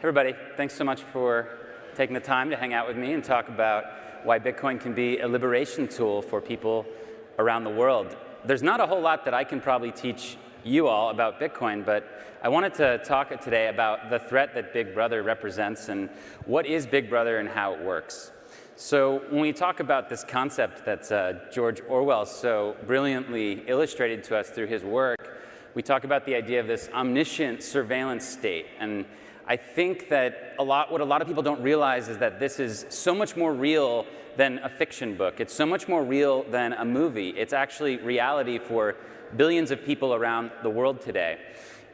Everybody, thanks so much for taking the time to hang out with me and talk about why Bitcoin can be a liberation tool for people around the world. There's not a whole lot that I can probably teach you all about Bitcoin, but I wanted to talk today about the threat that Big Brother represents and what is Big Brother and how it works. So when we talk about this concept that George Orwell so brilliantly illustrated to us through his work, we talk about the idea of this omniscient surveillance state. And I think that what a lot of people don't realize is that this is so much more real than a fiction book. It's so much more real than a movie. It's actually reality for billions of people around the world today.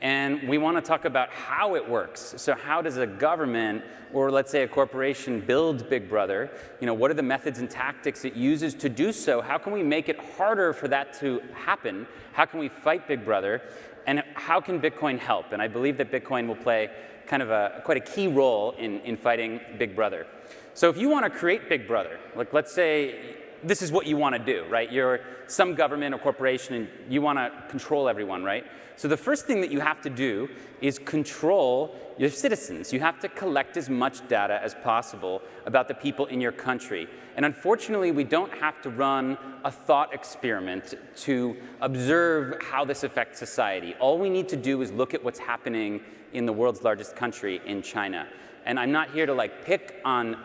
And we want to talk about how it works. So how does a government, or let's say a corporation, build Big Brother? What are the methods and tactics it uses to do so? How can we make it harder for that to happen? How can we fight Big Brother? And how can Bitcoin help? And I believe that Bitcoin will play kind of quite a key role in fighting Big Brother. So if you want to create Big Brother, like let's say this is what you want to do, right? You're some government or corporation and you want to control everyone, right? So the first thing that you have to do is control your citizens. You have to collect as much data as possible about the people in your country. And unfortunately, we don't have to run a thought experiment to observe how this affects society. All we need to do is look at what's happening in the world's largest country, in China. And I'm not here to pick on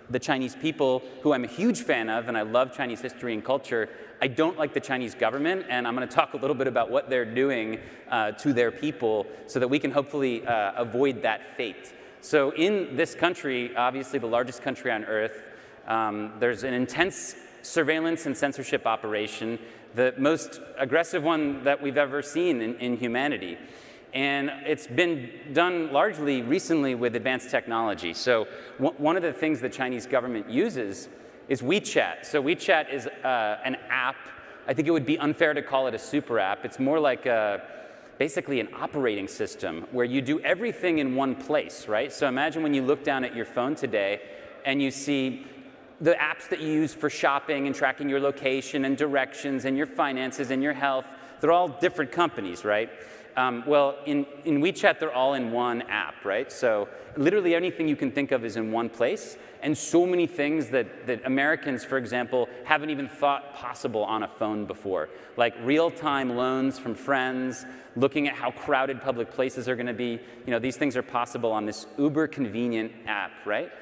the Chinese people, who I'm a huge fan of, and I love Chinese history and culture. I don't like the Chinese government, and I'm going to talk a little bit about what they're doing to their people so that we can hopefully avoid that fate. So in this country, obviously the largest country on earth, there's an intense surveillance and censorship operation, the most aggressive one that we've ever seen in humanity. And it's been done largely recently with advanced technology. So one of the things the Chinese government uses is WeChat. So WeChat is an app. I think it would be unfair to call it a super app. It's more like basically an operating system where you do everything in one place, right? So imagine when you look down at your phone today and you see the apps that you use for shopping and tracking your location and directions and your finances and your health. They're all different companies, right? Well, in WeChat, they're all in one app, right? So literally anything you can think of is in one place, and so many things that Americans, for example, haven't even thought possible on a phone before, like real-time loans from friends, looking at how crowded public places are going to be. These things are possible on this uber-convenient app, right?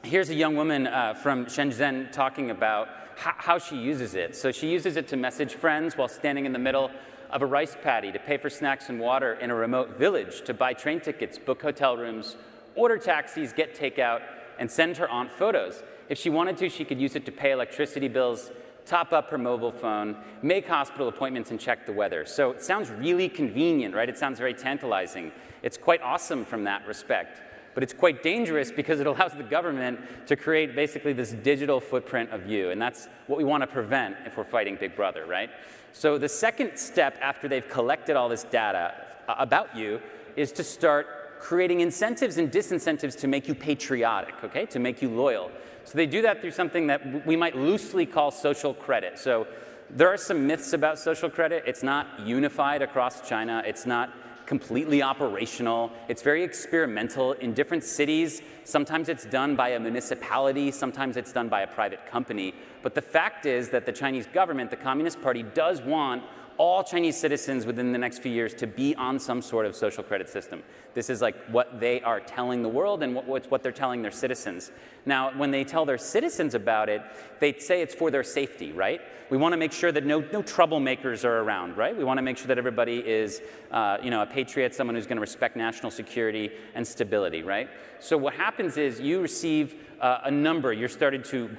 Here's a young woman from Shenzhen talking about how she uses it. So she uses it to message friends while standing in the middle of a rice paddy, to pay for snacks and water in a remote village, to buy train tickets, book hotel rooms, order taxis, get takeout, and send her aunt photos. If she wanted to, she could use it to pay electricity bills, top up her mobile phone, make hospital appointments, and check the weather. So it sounds really convenient, right? It sounds very tantalizing. It's quite awesome from that respect. But it's quite dangerous because it allows the government to create basically this digital footprint of you. And that's what we want to prevent if we're fighting Big Brother, right? So the second step after they've collected all this data about you is to start creating incentives and disincentives to make you patriotic, okay? To make you loyal. So they do that through something that we might loosely call social credit. So there are some myths about social credit. It's not unified across China. It's not completely operational. It's very experimental in different cities. Sometimes it's done by a municipality, sometimes it's done by a private company. But the fact is that the Chinese government, the Communist Party, does want all Chinese citizens within the next few years to be on some sort of social credit system. This is like what they are telling the world and what they're telling their citizens. Now, when they tell their citizens about it, they say it's for their safety, right? We want to make sure that no troublemakers are around, right? We want to make sure that everybody is a patriot, someone who's going to respect national security and stability, right? So what happens is you receive a number. You're started to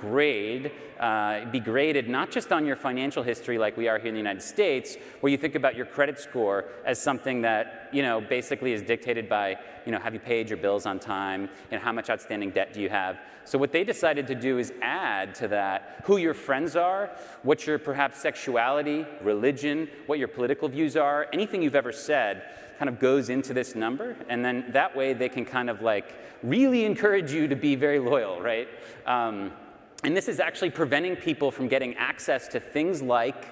be graded not just on your financial history like we are here in the United States, where you think about your credit score as something that basically is dictated by have you paid your bills on time, and how much outstanding debt do you have. So what they decided to do is add to that who your friends are, what your perhaps sexuality, religion, what your political views are, anything you've ever said kind of goes into this number, and then that way they can kind of really encourage you to be very loyal, right? And this is actually preventing people from getting access to things like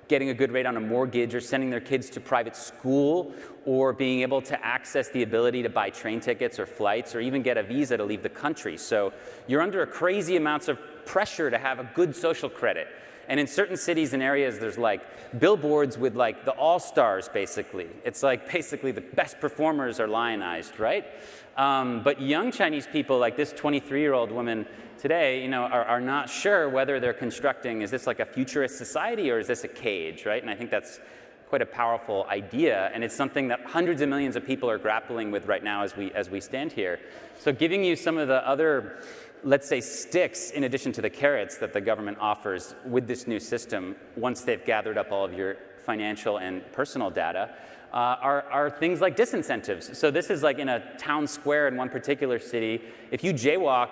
getting a good rate on a mortgage or sending their kids to private school or being able to access the ability to buy train tickets or flights or even get a visa to leave the country. So you're under a crazy amounts of pressure to have a good social credit. And in certain cities and areas, there's like billboards with like the all-stars, basically. It's like basically the best performers are lionized, right? But young Chinese people, like this 23-year-old woman today, are not sure whether they're constructing, is this like a futurist society or is this a cage, right? And I think that's quite a powerful idea, and it's something that hundreds of millions of people are grappling with right now as we stand here. So giving you some of the other, let's say, sticks in addition to the carrots that the government offers with this new system once they've gathered up all of your financial and personal data are things like disincentives. So this is like in a town square in one particular city. If you jaywalk,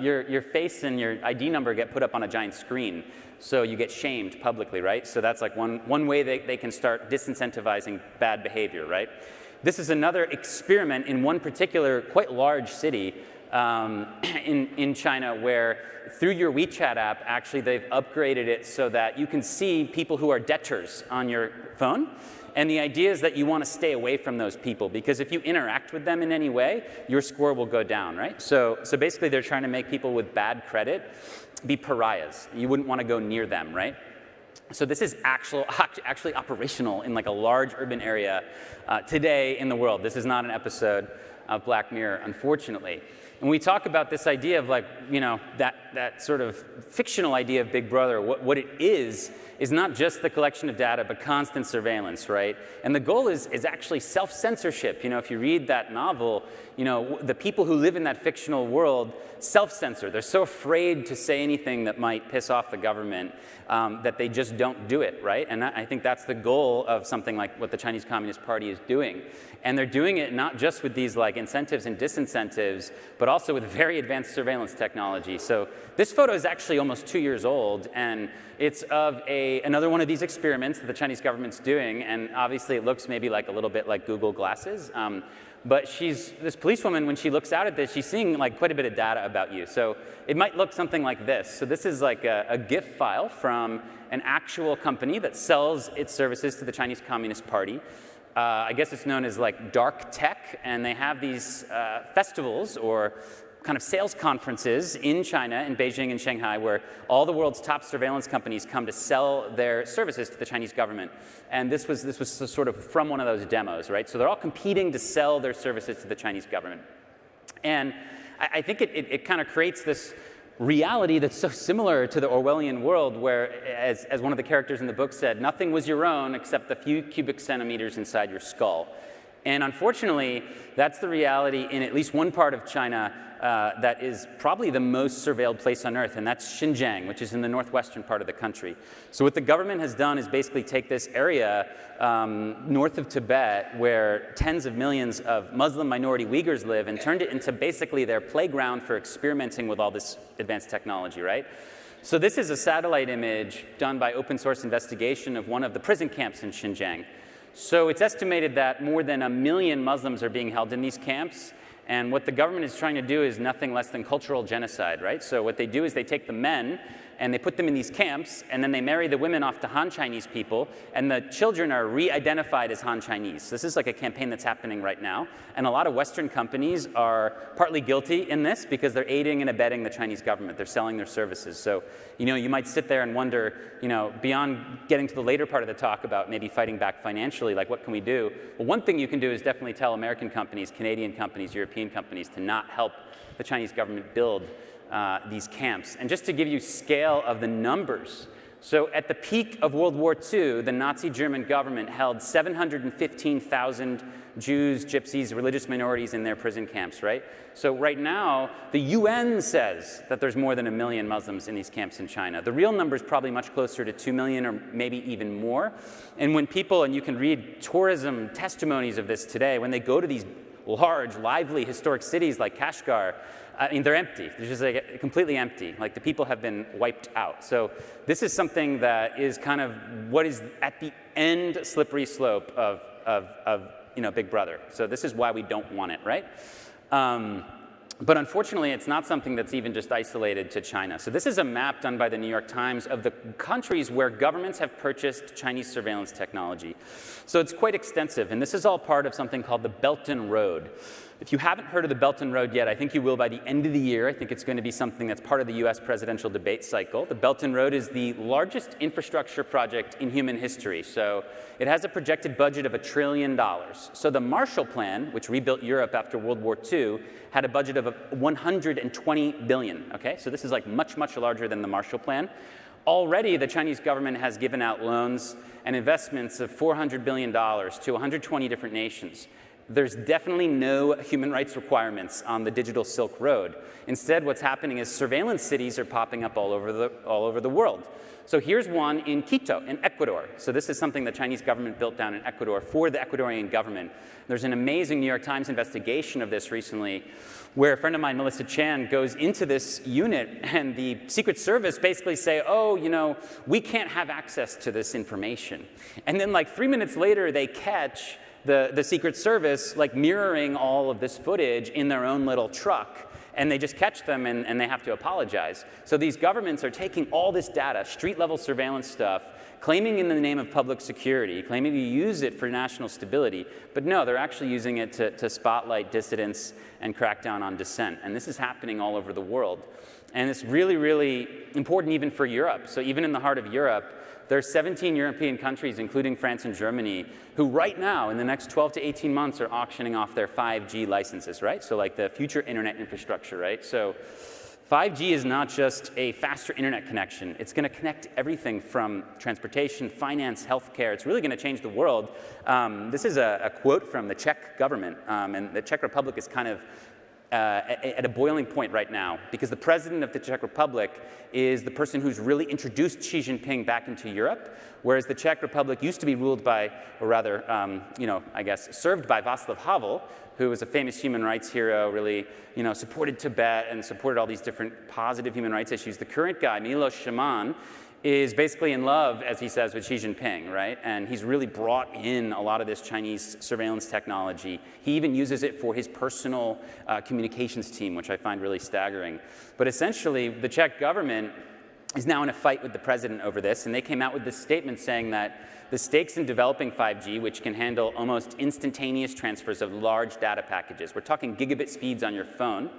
your face and your ID number get put up on a giant screen. So you get shamed publicly, right? So that's like one way they can start disincentivizing bad behavior, right? This is another experiment in one particular quite large city in China where through your WeChat app, actually they've upgraded it so that you can see people who are debtors on your phone. And the idea is that you want to stay away from those people because if you interact with them in any way, your score will go down, right? So basically they're trying to make people with bad credit be pariahs. You wouldn't want to go near them, right? So this is actually operational in like a large urban area today in the world. This is not an episode of Black Mirror, unfortunately. And we talk about this idea of like, that sort of fictional idea of Big Brother. What it is not just the collection of data, but constant surveillance, right? And the goal is actually self-censorship. If you read that novel, the people who live in that fictional world self-censor. They're so afraid to say anything that might piss off the government that they just don't do it, right? And I think that's the goal of something like what the Chinese Communist Party is doing. And they're doing it not just with these like incentives and disincentives, but also with very advanced surveillance technology. So this photo is actually almost 2 years old, and it's of another one of these experiments that the Chinese government's doing, and obviously it looks maybe like a little bit like Google Glasses. But this policewoman, when she looks out at this, she's seeing like quite a bit of data about you. So it might look something like this. So this is like a GIF file from an actual company that sells its services to the Chinese Communist Party. I guess it's known as like dark tech, and they have these festivals or kind of sales conferences in China, in Beijing and Shanghai, where all the world's top surveillance companies come to sell their services to the Chinese government. And this was sort of from one of those demos, right? So they're all competing to sell their services to the Chinese government. And I think it kind of creates this reality that's so similar to the Orwellian world where, as one of the characters in the book said, nothing was your own except the few cubic centimeters inside your skull. And unfortunately, that's the reality in at least one part of China that is probably the most surveilled place on earth, and that's Xinjiang, which is in the northwestern part of the country. So what the government has done is basically take this area north of Tibet where tens of millions of Muslim minority Uyghurs live and turned it into basically their playground for experimenting with all this advanced technology, right? So this is a satellite image done by open source investigation of one of the prison camps in Xinjiang. So it's estimated that more than 1 million Muslims are being held in these camps. And what the government is trying to do is nothing less than cultural genocide, right? So what they do is they take the men and they put them in these camps, and then they marry the women off to Han Chinese people, and the children are re-identified as Han Chinese. This is like a campaign that's happening right now, and a lot of Western companies are partly guilty in this because they're aiding and abetting the Chinese government. They're selling their services. So, you might sit there and wonder, beyond getting to the later part of the talk about maybe fighting back financially, like what can we do? Well, one thing you can do is definitely tell American companies, Canadian companies, European companies to not help the Chinese government build these camps. And just to give you scale of the numbers, so at the peak of World War II, the Nazi German government held 715,000 Jews, Gypsies, religious minorities in their prison camps, right? So right now, the UN says that there's more than 1 million Muslims in these camps in China. The real number is probably much closer to 2 million or maybe even more. And when people, and you can read tourism testimonies of this today, when they go to these large, lively, historic cities like Kashgar, they're empty. They're just like completely empty. Like the people have been wiped out. So this is something that is kind of what is at the end slippery slope of Big Brother. So this is why we don't want it, right? But unfortunately, it's not something that's even just isolated to China. So this is a map done by the New York Times of the countries where governments have purchased Chinese surveillance technology. So it's quite extensive, and this is all part of something called the Belt and Road. If you haven't heard of the Belt and Road yet, I think you will by the end of the year. I think it's going to be something that's part of the US presidential debate cycle. The Belt and Road is the largest infrastructure project in human history. So it has a projected budget of $1 trillion. So the Marshall Plan, which rebuilt Europe after World War II, had a budget of 120 billion, okay? So this is like much, much larger than the Marshall Plan. Already, the Chinese government has given out loans and investments of $400 billion to 120 different nations. There's definitely no human rights requirements on the digital Silk Road. Instead, what's happening is surveillance cities are popping up all over the world. So here's one in Quito, in Ecuador. So this is something the Chinese government built down in Ecuador for the Ecuadorian government. There's an amazing New York Times investigation of this recently, where a friend of mine, Melissa Chan, goes into this unit, and the Secret Service basically say, oh, you know, we can't have access to this information. And then like 3 minutes later, they catch the Secret Service like mirroring all of this footage in their own little truck. And they just catch them, and they have to apologize. So these governments are taking all this data, street-level surveillance stuff, claiming in the name of public security, claiming to use it for national stability. But no, they're actually using it to spotlight dissidents and crack down on dissent. And this is happening all over the world. And it's really, really important even for Europe. So even in the heart of Europe, there are 17 European countries, including France and Germany, who right now, in the next 12 to 18 months, are auctioning off their 5G licenses, right? So like the future internet infrastructure, right? So 5G is not just a faster internet connection. It's going to connect everything from transportation, finance, healthcare. It's really going to change the world. This is a quote from the Czech government, and the Czech Republic is kind of at a boiling point right now, because the president of the Czech Republic is the person who's really introduced Xi Jinping back into Europe, whereas the Czech Republic used to be ruled by, or rather, I guess, served by Václav Havel, who was a famous human rights hero, really, supported Tibet and supported all these different positive human rights issues. The current guy, Miloš Zeman, is basically in love, as he says, with Xi Jinping, right? And he's really brought in a lot of this Chinese surveillance technology. He even uses it for his personal communications team, which I find really staggering. But essentially, the Czech government is now in a fight with the president over this, and they came out with this statement saying that the stakes in developing 5G, which can handle almost instantaneous transfers of large data packages, we're talking gigabit speeds on your phone,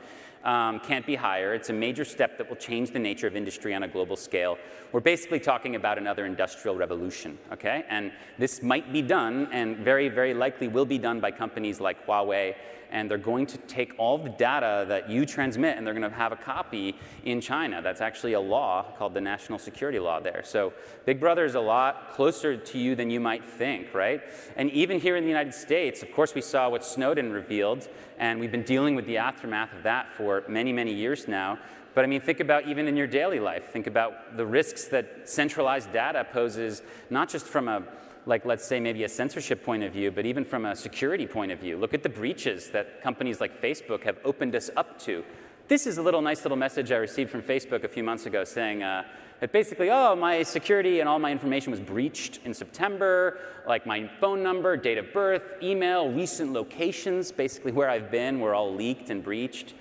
can't be higher. It's a major step that will change the nature of industry on a global scale. We're basically talking about another industrial revolution, okay? And this might be done, and very, very likely will be done by companies like Huawei, and they're going to take all the data that you transmit, and they're going to have a copy in China. That's actually a law called the National Security Law there. So Big Brother is a lot closer to you than you might think, right? And even here in the United States, of course, we saw what Snowden revealed, and we've been dealing with the aftermath of that for many, many years now. But I mean, think about even in your daily life. Think about the risks that centralized data poses, not just from a, like, let's say maybe a censorship point of view, but even from a security point of view. Look at the breaches that companies like Facebook have opened us up to. This is a nice little message I received from Facebook a few months ago saying that basically, oh, my security and all my information was breached in September, like my phone number, date of birth, email, recent locations, basically where I've been, were all leaked and breached.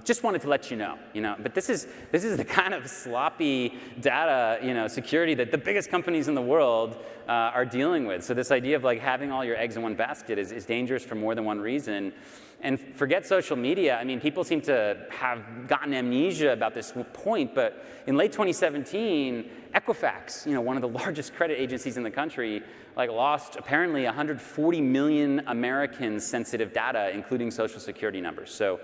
Just wanted to let you know, But this is the kind of sloppy data, security that the biggest companies in the world are dealing with. So this idea of like having all your eggs in one basket is dangerous for more than one reason. And forget social media. I mean, people seem to have gotten amnesia about this point, but in late 2017, Equifax, one of the largest credit agencies in the country, lost apparently 140 million Americans' sensitive data, including social security numbers. So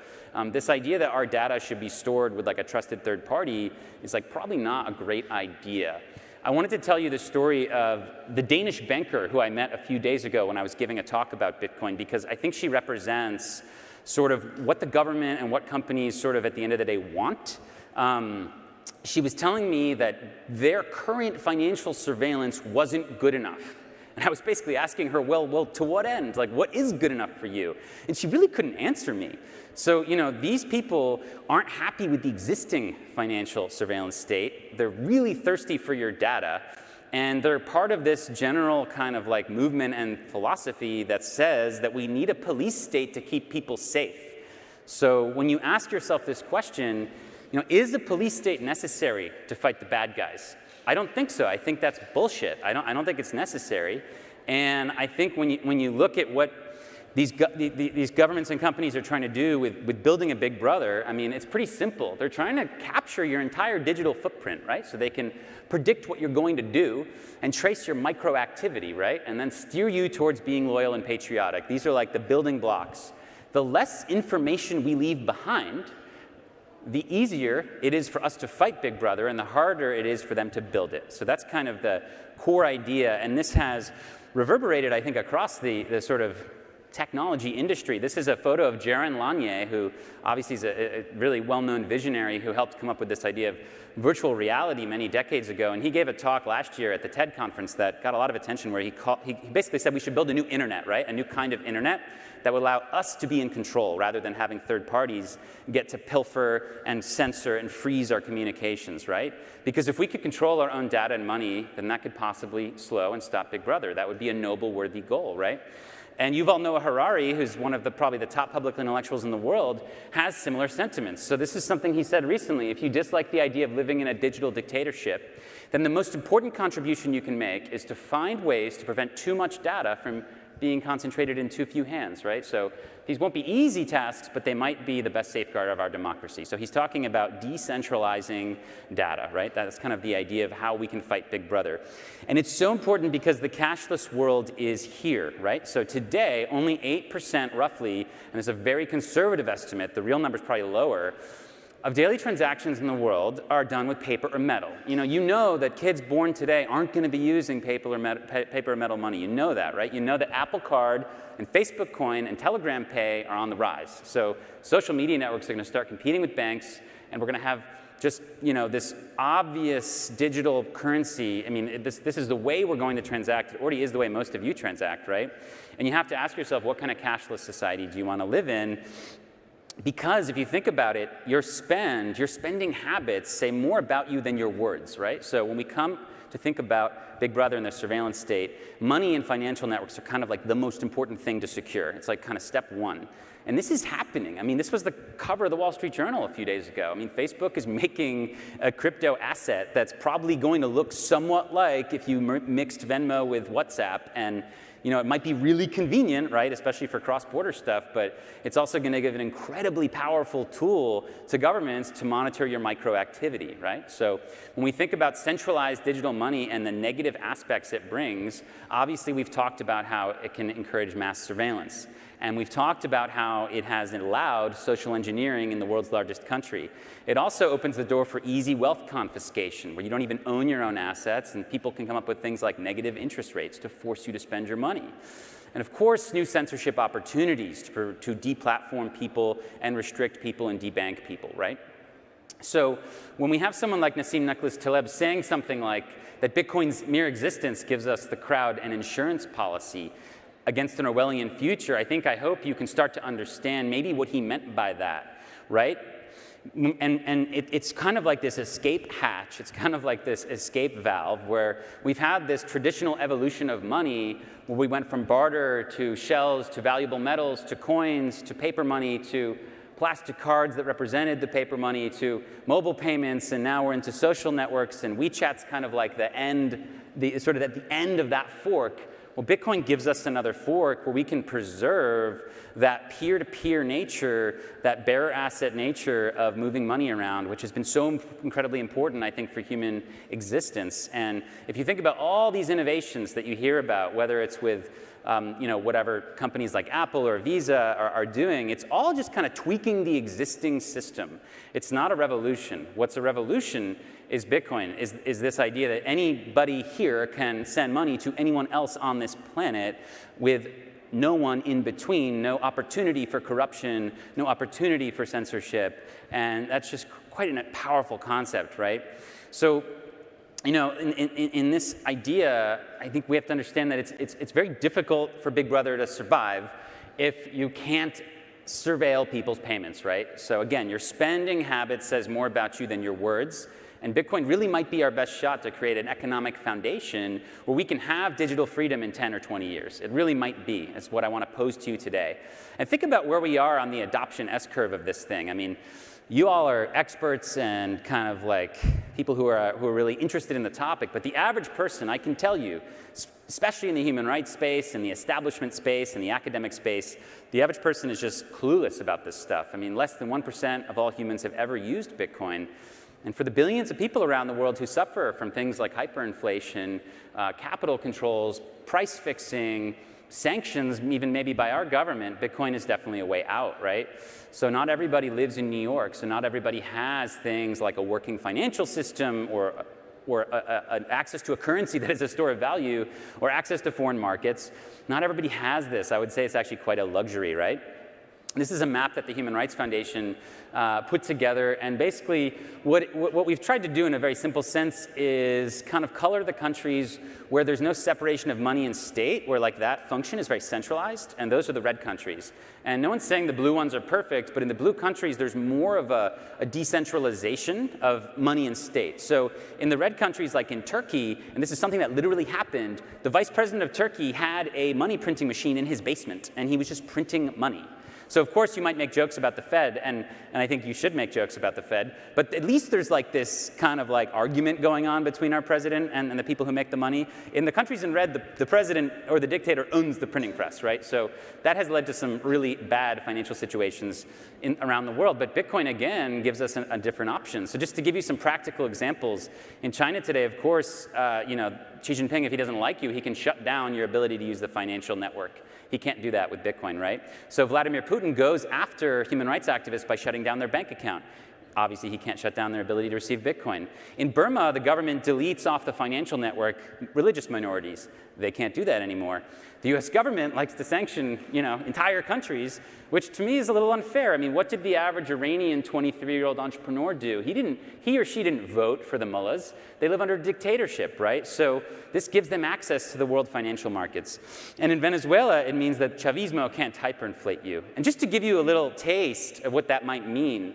this idea that our data should be stored with a trusted third party is probably not a great idea. I wanted to tell you the story of the Danish banker who I met a few days ago when I was giving a talk about Bitcoin, because I think she represents sort of what the government and what companies sort of at the end of the day want. She was telling me that their current financial surveillance wasn't good enough. And I was basically asking her, well, to what end? What is good enough for you? And she really couldn't answer me. So, these people aren't happy with the existing financial surveillance state. They're really thirsty for your data. And they're part of this general kind of movement and philosophy that says that we need a police state to keep people safe. So when you ask yourself this question, is a police state necessary to fight the bad guys? I don't think so. I think that's bullshit. I don't think it's necessary. And I think when you look at what these governments and companies are trying to do with building a big brother, I mean, it's pretty simple. They're trying to capture your entire digital footprint, right? So they can predict what you're going to do and trace your microactivity, right? And then steer you towards being loyal and patriotic. These are like the building blocks. The less information we leave behind, the easier it is for us to fight Big Brother and the harder it is for them to build it. So that's kind of the core idea. And this has reverberated, I think, across the sort of technology industry. This is a photo of Jaron Lanier, who obviously is a really well-known visionary who helped come up with this idea of virtual reality many decades ago. And he gave a talk last year at the TED conference that got a lot of attention, where he basically said we should build a new internet, right? A new kind of internet that would allow us to be in control rather than having third parties get to pilfer and censor and freeze our communications, right? Because if we could control our own data and money, then that could possibly slow and stop Big Brother. That would be a noble, worthy goal, right? And Yuval Noah Harari, who's one of probably the top public intellectuals in the world, has similar sentiments. So this is something he said recently. If you dislike the idea of living in a digital dictatorship, then the most important contribution you can make is to find ways to prevent too much data from being concentrated in too few hands, right? So these won't be easy tasks, but they might be the best safeguard of our democracy. So he's talking about decentralizing data, right? That's kind of the idea of how we can fight Big Brother. And it's so important because the cashless world is here, right? So today, only 8% roughly, and it's a very conservative estimate, the real number is probably lower, of daily transactions in the world are done with paper or metal. You know that kids born today aren't going to be using paper or metal money. You know that, right? You know that Apple Card and Facebook Coin and Telegram Pay are on the rise. So social media networks are going to start competing with banks, and we're going to have just this obvious digital currency. I mean, this is the way we're going to transact. It already is the way most of you transact, right? And you have to ask yourself, what kind of cashless society do you want to live in? Because if you think about it, your spending habits say more about you than your words, right? So when we come to think about Big Brother and the surveillance state, money and financial networks are kind of like the most important thing to secure. It's like kind of step one. And this is happening. I mean, this was the cover of the Wall Street Journal a few days ago. I mean, Facebook is making a crypto asset that's probably going to look somewhat like if you mixed Venmo with WhatsApp. And it might be really convenient, right, especially for cross-border stuff, but it's also going to give an incredibly powerful tool to governments to monitor your microactivity, right? So when we think about centralized digital money and the negative aspects it brings, obviously we've talked about how it can encourage mass surveillance. And we've talked about how it has allowed social engineering in the world's largest country. It also opens the door for easy wealth confiscation, where you don't even own your own assets, and people can come up with things like negative interest rates to force you to spend your money. And of course, new censorship opportunities to deplatform people and restrict people and debank people, right? So when we have someone like Nassim Nicholas Taleb saying something like that Bitcoin's mere existence gives us, the crowd, an insurance policy against an Orwellian future, I hope you can start to understand maybe what he meant by that, right? And it's kind of like this escape hatch. It's kind of like this escape valve where we've had this traditional evolution of money where we went from barter to shells to valuable metals to coins to paper money to plastic cards that represented the paper money to mobile payments, and now we're into social networks, and WeChat's kind of like the end, sort of at the end of that fork. Well, Bitcoin gives us another fork where we can preserve that peer-to-peer nature, that bearer asset nature of moving money around, which has been so incredibly important, I think, for human existence. And if you think about all these innovations that you hear about, whether it's with whatever companies like Apple or Visa are doing, it's all just kind of tweaking the existing system. It's not a revolution. What's a revolution is Bitcoin, is this idea that anybody here can send money to anyone else on this planet with no one in between, no opportunity for corruption, no opportunity for censorship, and that's just quite a powerful concept, right? So, in this idea, I think we have to understand that it's very difficult for Big Brother to survive if you can't surveil people's payments, right? So again, your spending habit says more about you than your words. And Bitcoin really might be our best shot to create an economic foundation where we can have digital freedom in 10 or 20 years. It really might be. That's what I want to pose to you today. And think about where we are on the adoption S-curve of this thing. I mean, you all are experts and kind of like people who are really interested in the topic, but the average person, I can tell you, especially in the human rights space and the establishment space and the academic space, the average person is just clueless about this stuff. I mean, less than 1% of all humans have ever used Bitcoin. And for the billions of people around the world who suffer from things like hyperinflation, capital controls, price fixing, sanctions, even maybe by our government, Bitcoin is definitely a way out, right? So not everybody lives in New York, so not everybody has things like a working financial system or access to a currency that is a store of value or access to foreign markets. Not everybody has this. I would say it's actually quite a luxury, right? This is a map that the Human Rights Foundation put together, and basically what we've tried to do in a very simple sense is kind of color the countries where there's no separation of money and state, where like that function is very centralized, and those are the red countries. And no one's saying the blue ones are perfect, but in the blue countries there's more of a decentralization of money and state. So in the red countries like in Turkey, and this is something that literally happened, the vice president of Turkey had a money printing machine in his basement, and he was just printing money. So of course you might make jokes about the Fed, and I think you should make jokes about the Fed, but at least there's like this kind of like argument going on between our president and the people who make the money. In the countries in red, the president or the dictator owns the printing press, right? So that has led to some really bad financial situations around the world. But Bitcoin, again, gives us a different option. So just to give you some practical examples, in China today, of course, Xi Jinping, if he doesn't like you, he can shut down your ability to use the financial network. He can't do that with Bitcoin, right? So Vladimir Putin goes after human rights activists by shutting down their bank account. Obviously, he can't shut down their ability to receive Bitcoin. In Burma, the government deletes off the financial network religious minorities. They can't do that anymore. The US government likes to sanction, entire countries, which to me is a little unfair. I mean, what did the average Iranian 23-year-old entrepreneur do? He or she didn't vote for the mullahs. They live under a dictatorship, right? So this gives them access to the world financial markets. And in Venezuela, it means that Chavismo can't hyperinflate you. And just to give you a little taste of what that might mean,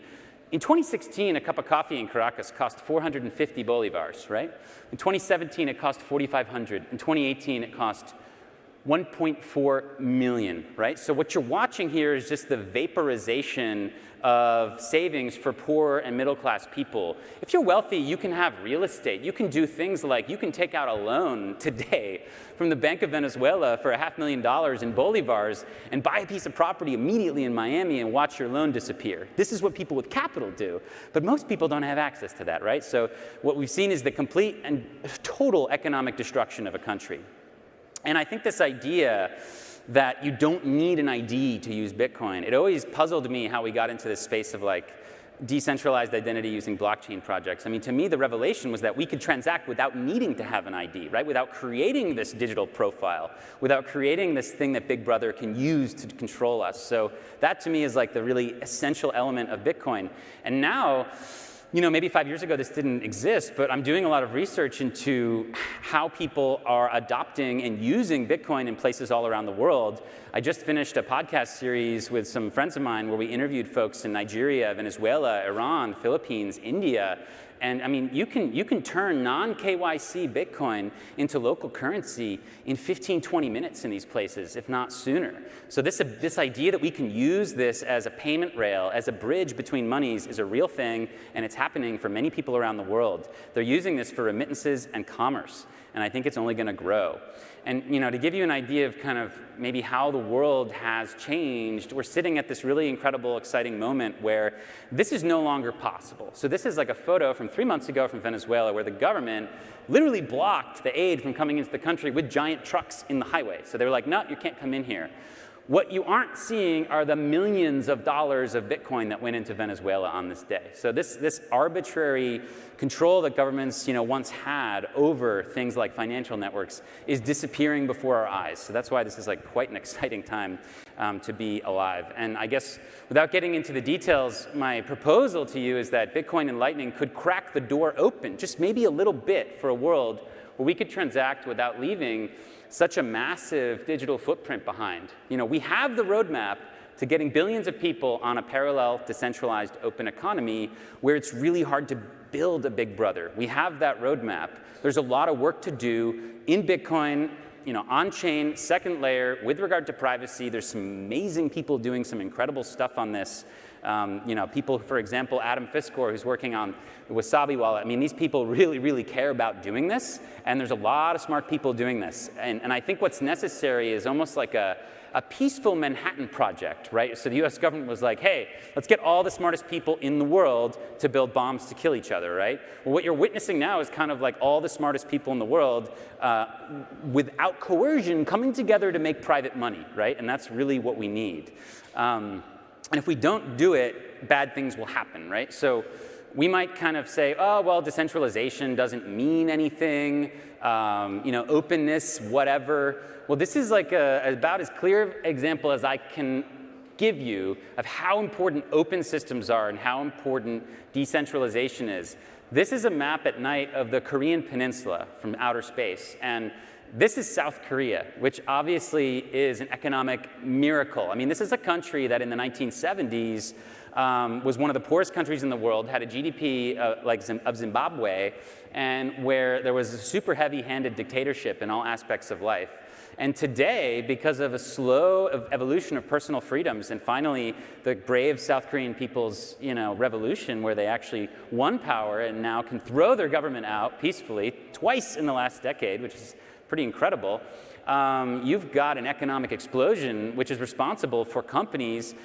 in 2016, a cup of coffee in Caracas cost 450 bolivars, right? In 2017, it cost 4,500. In 2018, it cost 1.4 million, right? So what you're watching here is just the vaporization of savings for poor and middle-class people. If you're wealthy, you can have real estate. You can do things like you can take out a loan today from the Bank of Venezuela for $500,000 in bolivars and buy a piece of property immediately in Miami and watch your loan disappear. This is what people with capital do, but most people don't have access to that, right? So what we've seen is the complete and total economic destruction of a country. And I think this idea that you don't need an ID to use Bitcoin, it always puzzled me how we got into this space of like decentralized identity using blockchain projects. I mean, to me, the revelation was that we could transact without needing to have an ID, right? Without creating this digital profile, without creating this thing that Big Brother can use to control us. So that to me is like the really essential element of Bitcoin. And now, maybe 5 years ago this didn't exist, but I'm doing a lot of research into how people are adopting and using Bitcoin in places all around the world. I just finished a podcast series with some friends of mine where we interviewed folks in Nigeria, Venezuela, Iran, Philippines, India. And I mean, you can turn non-KYC Bitcoin into local currency in 15, 20 minutes in these places, if not sooner. So this idea that we can use this as a payment rail, as a bridge between monies is a real thing, and it's happening for many people around the world. They're using this for remittances and commerce, and I think it's only going to grow. And to give you an idea of kind of maybe how the world has changed, we're sitting at this really incredible, exciting moment where this is no longer possible. So this is like a photo from 3 months ago from Venezuela where the government literally blocked the aid from coming into the country with giant trucks in the highway. So they were like, no, you can't come in here. What you aren't seeing are the millions of dollars of Bitcoin that went into Venezuela on this day. So this arbitrary control that governments once had over things like financial networks is disappearing before our eyes. So that's why this is like quite an exciting time to be alive. And I guess without getting into the details, my proposal to you is that Bitcoin and Lightning could crack the door open, just maybe a little bit, for a world where we could transact without leaving such a massive digital footprint behind. We have the roadmap to getting billions of people on a parallel, decentralized, open economy where it's really hard to build a big brother. We have that roadmap. There's a lot of work to do in Bitcoin, on-chain, second layer, with regard to privacy. There's some amazing people doing some incredible stuff on this. People, for example, Adam Fiskor, who's working on the Wasabi wallet. I mean, these people really, really care about doing this, and there's a lot of smart people doing this. And I think what's necessary is almost like a peaceful Manhattan Project, right? So the US government was like, hey, let's get all the smartest people in the world to build bombs to kill each other, right? Well, what you're witnessing now is kind of like all the smartest people in the world without coercion coming together to make private money, right? And that's really what we need. And if we don't do it, bad things will happen, right? So we might kind of say, oh, well, decentralization doesn't mean anything, openness, whatever. Well, this is like about as clear example as I can give you of how important open systems are and how important decentralization is. This is a map at night of the Korean peninsula from outer space. And this is South Korea, which obviously is an economic miracle. I mean, this is a country that in the 1970s was one of the poorest countries in the world, had a GDP of Zimbabwe, and where there was a super heavy-handed dictatorship in all aspects of life. And today, because of a slow evolution of personal freedoms, and finally the brave South Korean people's revolution, where they actually won power and now can throw their government out peacefully twice in the last decade, which is pretty incredible. You've got an economic explosion which is responsible for companies,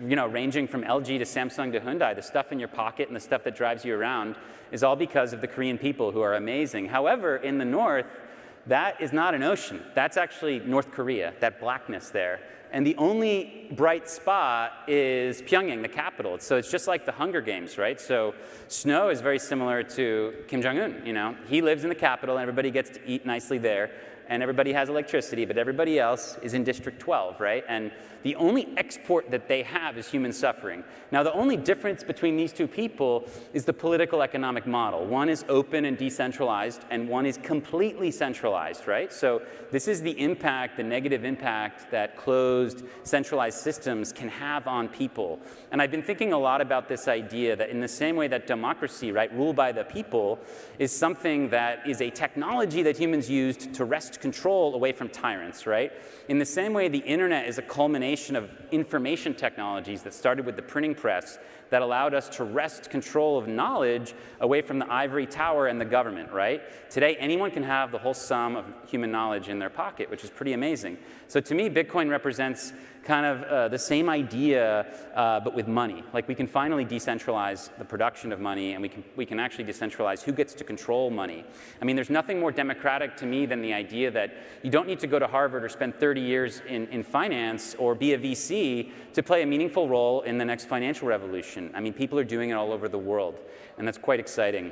ranging from LG to Samsung to Hyundai. The stuff in your pocket and the stuff that drives you around is all because of the Korean people who are amazing. However, in the north, that is not an ocean. That's actually North Korea, that blackness there. And the only bright spot is Pyongyang, the capital. So it's just like the Hunger Games, right? So Snow is very similar to Kim Jong-un, He lives in the capital, and everybody gets to eat nicely there. And everybody has electricity, but everybody else is in District 12, right? And the only export that they have is human suffering. Now, the only difference between these two people is the political economic model. One is open and decentralized, and one is completely centralized, right? So this is the impact, the negative impact that closed, centralized systems can have on people. And I've been thinking a lot about this idea that in the same way that democracy, right, ruled by the people, is something that is a technology that humans used to wrest control away from tyrants, right? In the same way, the internet is a culmination of information technologies that started with the printing press that allowed us to wrest control of knowledge away from the ivory tower and the government, right? Today, anyone can have the whole sum of human knowledge in their pocket, which is pretty amazing. So to me, Bitcoin represents kind of the same idea, but with money. Like, we can finally decentralize the production of money, and we can actually decentralize who gets to control money. I mean, there's nothing more democratic to me than the idea that you don't need to go to Harvard or spend 30 years in finance or be a VC to play a meaningful role in the next financial revolution. I mean, people are doing it all over the world, and that's quite exciting.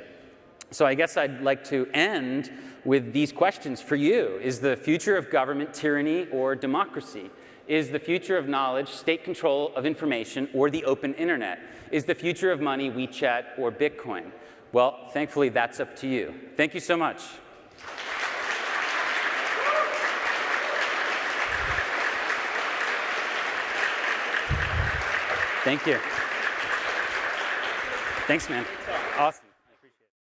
So I guess I'd like to end with these questions for you. Is the future of government tyranny or democracy? Is the future of knowledge state control of information or the open internet? Is the future of money WeChat or Bitcoin? Well, thankfully, that's up to you. Thank you so much. Thank you. Thanks, man.